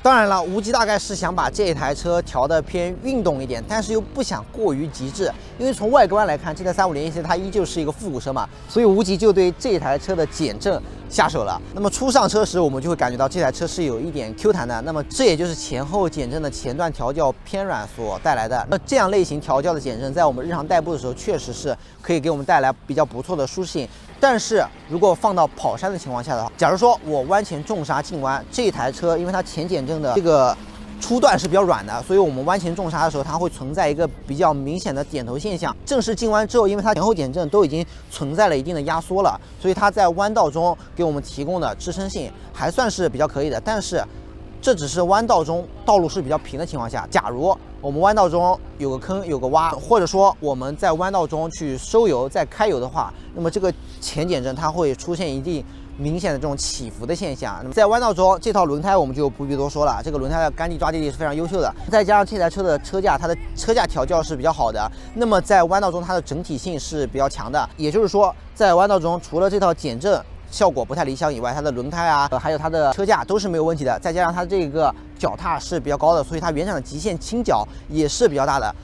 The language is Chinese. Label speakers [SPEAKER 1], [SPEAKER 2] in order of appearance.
[SPEAKER 1] 当然了，无极大概是想把这台车调得偏运动一点，但是又不想过于极致，因为从外观来看，这台350 它依旧是一个复古车嘛，所以无极就对这台车的减震下手了。那么初上车时，我们就会感觉到这台车是有一点 Q 弹的，那么这也就是前后减震的前段调教偏软所带来的。那这样类型调教的减震，在我们日常代步的时候，确实是可以给我们带来比较不错的舒适性。但是如果放到跑山的情况下的话，假如说我弯前重刹进弯，这台车因为它前减震的这个初段是比较软的，所以我们弯前重刹的时候，它会存在一个比较明显的点头现象。正式进弯之后，因为它前后减震都已经存在了一定的压缩了，所以它在弯道中给我们提供的支撑性还算是比较可以的。但是这只是弯道中道路是比较平的情况下，假如我们弯道中有个坑有个洼，或者说我们在弯道中去收油再开油的话，那么这个前减震它会出现一定明显的这种起伏的现象。那么在弯道中，这套轮胎我们就不必多说了，这个轮胎的干地抓地力是非常优秀的，再加上这台车的车架，它的车架调教是比较好的，那么在弯道中它的整体性是比较强的。也就是说，在弯道中除了这套减震效果不太理想以外，它的轮胎啊，还有它的车架都是没有问题的。再加上它这个脚踏是比较高的，所以它原厂的极限倾角也是比较大的。